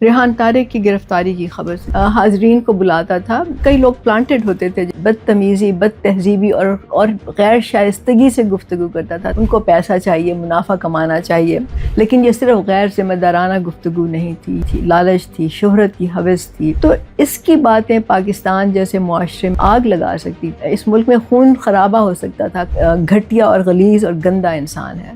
ریحان طارق کی گرفتاری کی خبر سے حاضرین کو بلاتا تھا. کئی لوگ پلانٹڈ ہوتے تھے، بدتمیزی، بد تہذیبی اور غیر شائستگی سے گفتگو کرتا تھا. ان کو پیسہ چاہیے، منافع کمانا چاہیے، لیکن یہ صرف غیر ذمہ دارانہ گفتگو نہیں تھی، لالچ تھی، شہرت کی ہوس تھی. تو اس کی باتیں پاکستان جیسے معاشرے میں آگ لگا سکتی تھی. اس ملک میں خون خرابہ ہو سکتا تھا. گھٹیا اور غلیظ اور گندا انسان ہے.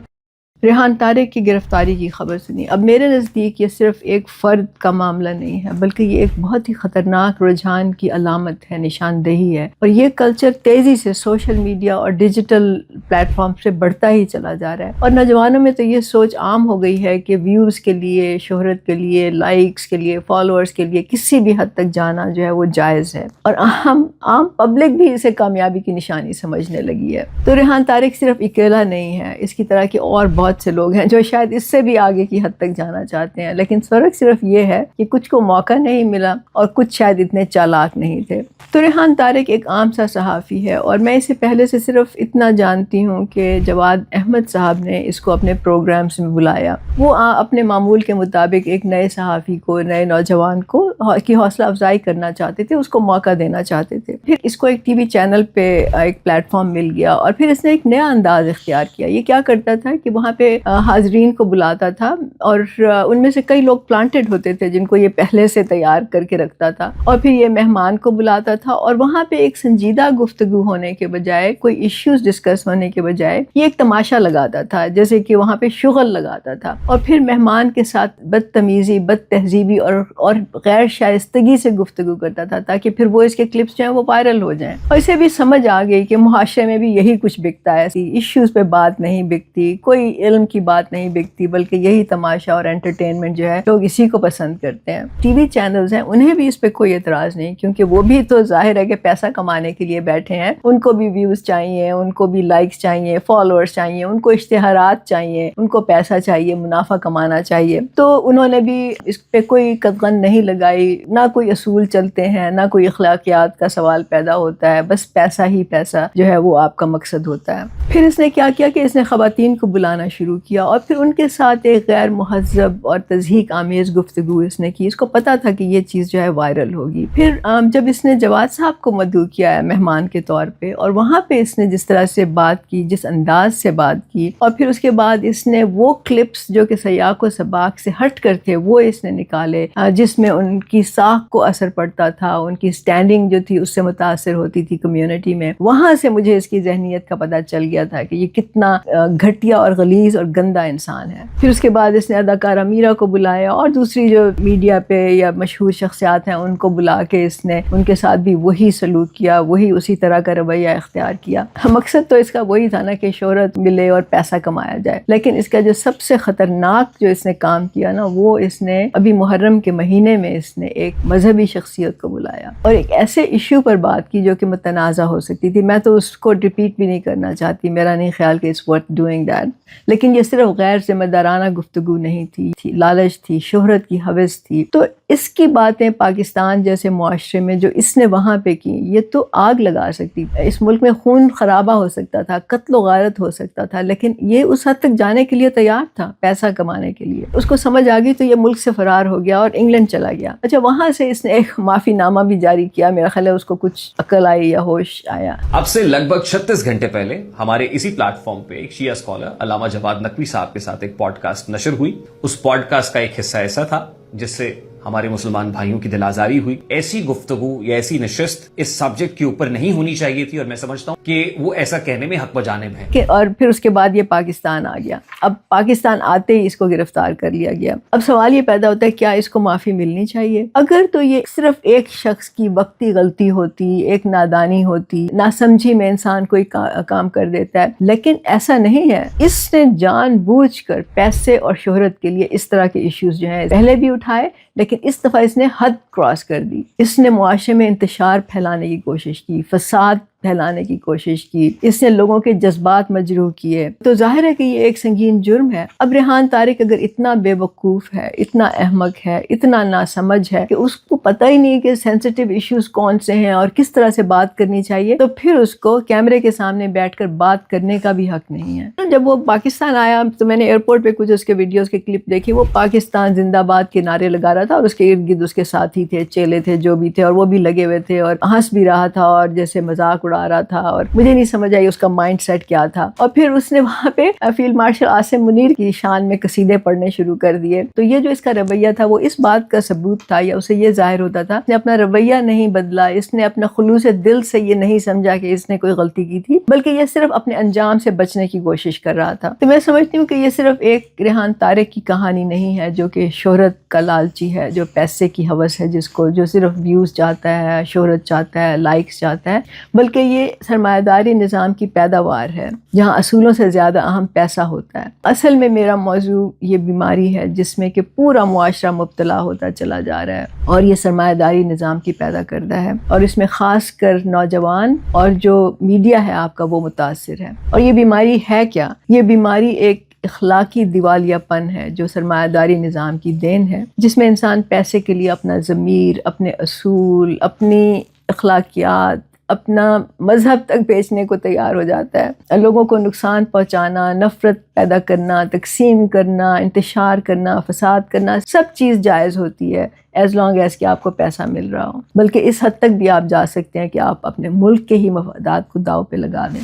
ریحان طارق کی گرفتاری کی خبر سنی. اب میرے نزدیک یہ صرف ایک فرد کا معاملہ نہیں ہے، بلکہ یہ ایک بہت ہی خطرناک رجحان کی علامت ہے، نشاندہی ہے. اور یہ کلچر تیزی سے سوشل میڈیا اور ڈیجیٹل پلیٹ فارم سے بڑھتا ہی چلا جا رہا ہے. اور نوجوانوں میں تو یہ سوچ عام ہو گئی ہے کہ ویوز کے لیے، شہرت کے لیے، لائکس کے لیے، فالوورز کے لیے کسی بھی حد تک جانا جو ہے وہ جائز ہے. اور عام پبلک بھی اسے کامیابی کی نشانی سمجھنے لگی ہے. تو ریحان طارق صرف اکیلا نہیں ہے، اس کی طرح کے اور بہت سے لوگ ہیں جو شاید اس سے بھی آگے کی حد تک جانا چاہتے ہیں. لیکن فرق صرف یہ ہے کہ کچھ کو موقع نہیں ملا اور کچھ شاید اتنے چالاک نہیں تھے. تو ریحان طارق ایک عام سا صحافی ہے، اور میں اسے پہلے سے صرف اتنا جانتی ہوں کہ جواد احمد صاحب نے اس کو اپنے پروگرامز میں بلایا. وہ اپنے معمول کے مطابق ایک نئے صحافی کو، نئے نوجوان کو کی حوصلہ افزائی کرنا چاہتے تھے، اس کو موقع دینا چاہتے تھے. پھر اس کو ایک ٹی وی چینل پہ ایک پلیٹ فارم مل گیا، اور پھر اس نے ایک نیا انداز اختیار کیا. یہ کیا کرتا تھا کہ وہاں پہ حاضرین کو بلاتا تھا، اور ان میں سے کئی لوگ پلانٹڈ ہوتے تھے جن کو یہ پہلے سے تیار کر کے رکھتا تھا. اور پھر یہ مہمان کو بلاتا تھا، اور وہاں پہ ایک سنجیدہ گفتگو ہونے کے بجائے، کوئی ایشوز ڈسکس ہونے کے بجائے یہ ایک تماشا لگاتا تھا، جیسے کہ وہاں پہ شغل لگاتا تھا. اور پھر مہمان کے ساتھ بدتمیزی، بد تہذیبی اور غیر شائستگی سے گفتگو کرتا تھا، تاکہ پھر وہ اس کے کلپس جو ہیں وہ وائرل ہو جائیں. اور اسے بھی سمجھ آ گئی کہ معاشرے میں بھی یہی کچھ بکتا ہے. ایشوز پہ بات نہیں بکتی، کوئی علم کی بات نہیں بکتی، بلکہ یہی تماشا اور انٹرٹینمنٹ جو ہے لوگ اسی کو پسند کرتے ہیں. ٹی وی چینلز ہیں، انہیں بھی اس پہ کوئی اعتراض نہیں، کیونکہ وہ بھی تو ظاہر ہے کہ پیسہ کمانے کے لیے بیٹھے ہیں. ان کو بھی ویوز چاہیے، ان کو بھی لائکس چاہیے، فالوورز چاہیے، ان کو اشتہارات چاہیے، ان کو پیسہ چاہیے، منافع کمانا چاہیے. تو انہوں نے بھی اس پہ کوئی قدغن نہیں لگائی. نہ کوئی اصول چلتے ہیں، نہ کوئی اخلاقیات کا سوال پیدا ہوتا ہے. بس پیسہ ہی پیسہ جو ہے وہ آپ کا مقصد ہوتا ہے. پھر اس نے کیا کیا کہ اس نے خواتین کو بلانا شروع کیا، اور پھر ان کے ساتھ ایک غیر مہذب اور تضحیک آمیز گفتگو اس نے کی. اس کو پتا تھا کہ یہ چیز جو ہے وائرل ہوگی. پھر جب اس نے جواد صاحب کو مدعو کیا ہے مہمان کے طور پہ، اور وہاں پہ اس نے جس طرح سے بات کی، جس انداز سے بات کی، اور پھر اس کے بعد اس نے وہ کلپس جو کہ سیاق و سباق سے ہٹ کر تھے وہ اس نے نکالے، جس میں ان کی ساکھ کو اثر پڑتا تھا، ان کی سٹینڈنگ جو تھی اس سے متاثر ہوتی تھی کمیونٹی میں. وہاں سے مجھے اس کی ذہنیت کا پتہ چل گیا تھا کہ یہ کتنا گھٹیا اور غلیظ اور گندا انسان ہے. پھر اس کے بعد اس نے اداکارہ میرا کو بلایا، اور دوسری جو میڈیا پہ یا مشہور شخصیات ہیں ان کو بلا کے اس نے ان کے ساتھ بھی وہی سلوک کیا، وہی اسی طرح کا رویہ اختیار کیا. مقصد تو اس کا وہی تھا نا کہ شہرت ملے اور پیسہ کمایا جائے. لیکن اس کا جو سب سے خطرناک جو اس نے کام کیا نا، وہ اس نے ابھی محرم کے مہینے میں اس نے ایک مذہبی شخصیت کو بلایا اور ایک ایسے ایشو پر بات کی جو کہ متنازع ہو سکتی تھی. میں تو اس کو ریپیٹ بھی نہیں کرنا چاہتی، میرا نہیں خیال کہ اٹس ورتھ ڈوئنگ دیٹ. لیکن یہ صرف غیر ذمہ دارانہ گفتگو نہیں تھی، لالچ تھی، شہرت کی ہوس تھی. تو اس کی باتیں پاکستان جیسے معاشرے میں جو اس نے وہاں پہ کی، یہ تو آگ لگا سکتی. اس ملک میں خون خرابہ ہو سکتا تھا، قتل و غارت ہو سکتا تھا. لیکن یہ اس حد تک جانے کے لیے تیار تھا پیسہ کمانے کے لیے. اس کو سمجھ آ گئی تو یہ ملک سے فرار ہو گیا اور انگلینڈ چلا گیا. اچھا، وہاں سے اس نے ایک معافی نامہ بھی جاری کیا. میرا خیال ہے اس کو کچھ عقل آئی یا ہوش آیا. اب سے لگ بھگ 36 گھنٹے پہلے ہمارے اسی پلیٹ فارم پہ ایک شیعہ اسکالر علامہ جواد نقوی صاحب کے ساتھ ایک پوڈ کاسٹ نشر ہوئی. اس پوڈ کاسٹ کا ایک حصہ ایسا تھا جس سے ہمارے مسلمان بھائیوں کی دل آزاری ہوئی. ایسی گفتگو یا ایسی نشست اس سبجیکٹ کے اوپر نہیں ہونی چاہیے تھی، اور میں سمجھتا ہوں کہ وہ ایسا کہنے میں حق بجانب ہے. اور پھر اس کے بعد یہ پاکستان آ گیا. اب پاکستان آتے ہی اس کو گرفتار کر لیا گیا. اب سوال یہ پیدا ہوتا ہے کیا اس کو معافی ملنی چاہیے؟ اگر تو یہ صرف ایک شخص کی وقتی غلطی ہوتی، ایک نادانی ہوتی، ناسمجھی میں انسان کوئی کام کر دیتا ہے، لیکن ایسا نہیں ہے. اس نے جان بوجھ کر پیسے اور شہرت کے لیے اس طرح کے ایشوز جو ہیں پہلے بھی اٹھائے، لیکن اس دفعہ اس نے حد کراس کر دی. اس نے معاشرے میں انتشار پھیلانے کی کوشش کی، فساد پھیلانے کی کوشش کی، اس نے لوگوں کے جذبات مجروح کیے، تو ظاہر ہے کہ یہ ایک سنگین جرم ہے۔ اب ریحان طارق اگر اتنا بے وقوف ہے، اتنا احمق ہے، اتنا ناسمجھ ہے کہ اس کو پتہ ہی نہیں کہ سینسیٹیو ایشوز کون سے ہیں اور کس طرح سے بات کرنی چاہیے، تو پھر اس کو کیمرے کے سامنے بیٹھ کر بات کرنے کا بھی حق نہیں ہے۔ جب وہ پاکستان آیا تو میں نے ایئرپورٹ پہ کچھ اس کے ویڈیوز کے کلپ دیکھی، وہ پاکستان زندہ باد کے نعرے لگا رہا تھا اور اس کے ارد گرد اس کے ساتھی تھے، چیلے تھے، جو بھی تھے، اور وہ بھی لگے ہوئے تھے اور ہنس بھی رہا تھا اور جیسے مذاق اڑا رہا تھا، اور مجھے نہیں سمجھ آئی اس کا مائنڈ سیٹ کیا تھا۔ اور پھر اس نے وہاں پہ فیلڈ مارشل عاصم منیر کی شان میں قصیدے پڑھنے شروع کر دیے۔ تو یہ جو اس کا رویہ تھا وہ اس بات کا ثبوت تھا، یا اسے یہ ظاہر ہوتا تھا، اس نے اپنا رویہ نہیں بدلا، اس نے اپنا خلوص دل سے یہ نہیں سمجھا کہ اس نے کوئی غلطی کی تھی، بلکہ یہ صرف اپنے انجام سے بچنے کی کوشش کر رہا تھا۔ تو میں سمجھتی ہوں کہ یہ صرف ایک ریحان طارق کی کہانی نہیں ہے جو کہ شہرت کا لالچی ہے، جو پیسے کی ہوس ہے، جس کو جو صرف ویوز چاہتا ہے، شہرت چاہتا ہے، لائکس چاہتا ہے، بلکہ یہ سرمایہ داری نظام کی پیداوار ہے جہاں اصولوں سے زیادہ اہم پیسہ ہوتا ہے۔ اصل میں میرا موضوع یہ بیماری ہے جس میں کہ پورا معاشرہ مبتلا ہوتا چلا جا رہا ہے، اور یہ سرمایہ داری نظام کی پیدا کردہ ہے، اور اس میں خاص کر نوجوان اور جو میڈیا ہے آپ کا وہ متاثر ہے۔ اور یہ بیماری ہے کیا؟ یہ بیماری ایک اخلاقی دیوالیہ پن ہے جو سرمایہ داری نظام کی دین ہے، جس میں انسان پیسے کے لیے اپنا ضمیر، اپنے اصول، اپنی اخلاقیات، اپنا مذہب تک بیچنے کو تیار ہو جاتا ہے۔ لوگوں کو نقصان پہنچانا، نفرت پیدا کرنا، تقسیم کرنا، انتشار کرنا، فساد کرنا، سب چیز جائز ہوتی ہے ایز لانگ ایز کہ آپ کو پیسہ مل رہا ہو، بلکہ اس حد تک بھی آپ جا سکتے ہیں کہ آپ اپنے ملک کے ہی مفادات کو داؤ پہ لگا دیں۔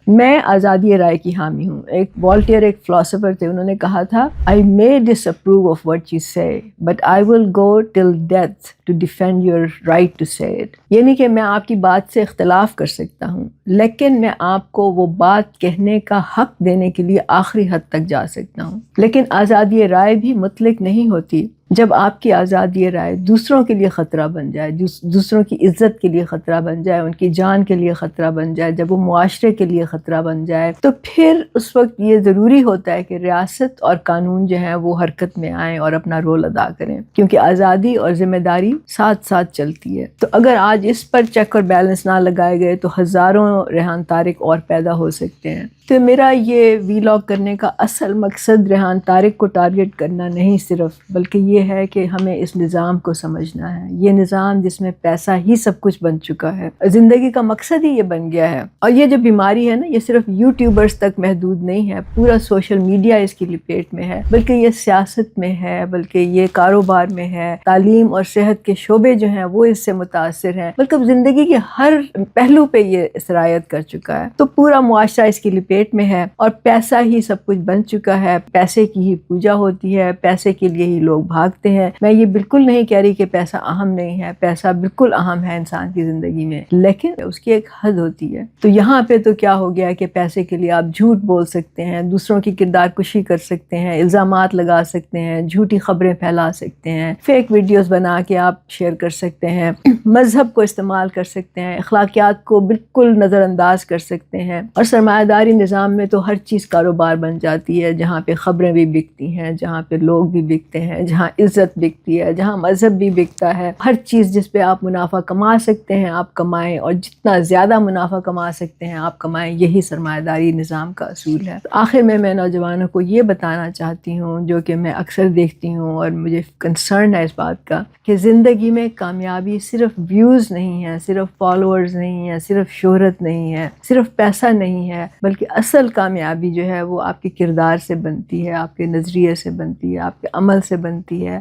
میں آزادی رائے کی حامی ہوں۔ ایک والٹیئر ایک فلاسفر تھے، انہوں نے کہا تھا I may disapprove of what you say but I will go till death to defend your right to say it۔ یعنی کہ میں آپ کی بات سے اختلاف کر سکتا ہوں لیکن میں آپ کو وہ بات کہنے کا حق دینے کے لیے آخری حد تک جا سکتا ہوں۔ لیکن آزادی رائے بھی مطلق نہیں ہوتی۔ جب آپ کی آزادی رائے دوسروں کے لیے خطرہ بن جائے، دوسروں کی عزت کے لیے خطرہ بن جائے، ان کی جان کے لیے خطرہ بن جائے، جب وہ معاشرے کے لیے خطرہ بن جائے، تو پھر اس وقت یہ ضروری ہوتا ہے کہ ریاست اور قانون جو ہیں وہ حرکت میں آئیں اور اپنا رول ادا کریں، کیونکہ آزادی اور ذمہ داری ساتھ ساتھ چلتی ہے۔ تو اگر آج اس پر چیک اور بیلنس نہ لگائے گئے تو ہزاروں ریحان طارق اور پیدا ہو سکتے ہیں۔ تو میرا یہ ویلاگ کرنے کا اصل مقصد ریحان طارق کو ٹارگٹ کرنا نہیں صرف، بلکہ یہ ہے کہ ہمیں اس نظام کو سمجھنا ہے۔ یہ نظام جس میں پیسہ ہی سب کچھ بن چکا ہے، زندگی کا مقصد ہی یہ بن گیا ہے۔ اور یہ جو بیماری ہے نا، یہ صرف یوٹیوبرز تک محدود نہیں ہے، پورا سوشل میڈیا اس کی لپیٹ میں ہے، بلکہ یہ سیاست میں ہے، بلکہ یہ کاروبار میں ہے، تعلیم اور صحت کے شعبے جو ہیں وہ اس سے متاثر ہیں، بلکہ زندگی کے ہر پہلو پہ یہ سرایت کر چکا ہے۔ تو پورا معاشرہ اس کی لپیٹ میں ہے اور پیسہ ہی سب کچھ بن چکا ہے، پیسے کی ہی پوجا ہوتی ہے، پیسے کے لیے ہی لوگ بھاگتے ہیں۔ میں یہ بالکل نہیں کہہ رہی کہ پیسہ اہم نہیں ہے، پیسہ بالکل اہم ہے انسان کی زندگی میں، لیکن اس کی ایک حد ہوتی ہے۔ تو یہاں پہ تو کیا ہو گیا کہ پیسے کے لیے آپ جھوٹ بول سکتے ہیں، دوسروں کی کردار کشی کر سکتے ہیں، الزامات لگا سکتے ہیں، جھوٹی خبریں پھیلا سکتے ہیں، فیک ویڈیوز بنا کے آپ شیئر کر سکتے ہیں، مذہب کو استعمال کر سکتے ہیں، اخلاقیات کو بالکل نظر انداز کر سکتے ہیں، اور سرمایہ داری نظام میں تو ہر چیز کاروبار بن جاتی ہے، جہاں پہ خبریں بھی بکتی ہیں، جہاں پہ لوگ بھی بکتے ہیں، جہاں عزت بکتی ہے، جہاں مذہب بھی بکتا ہے۔ ہر چیز جس پہ آپ منافع کما سکتے ہیں آپ کمائیں، اور جتنا زیادہ منافع کما سکتے ہیں آپ کمائیں، یہی سرمایہ داری نظام کا اصول ہے۔ آخر میں نوجوانوں کو یہ بتانا چاہتی ہوں، جو کہ میں اکثر دیکھتی ہوں اور مجھے کنسرن ہے اس بات کا، کہ زندگی میں کامیابی صرف ویوز نہیں ہے، صرف فالوورز نہیں ہے، صرف شہرت نہیں ہے، صرف پیسہ نہیں ہے، بلکہ اصل کامیابی جو ہے وہ آپ کے کردار سے بنتی ہے، آپ کے نظریے سے بنتی ہے، آپ کے عمل سے بنتی ہے،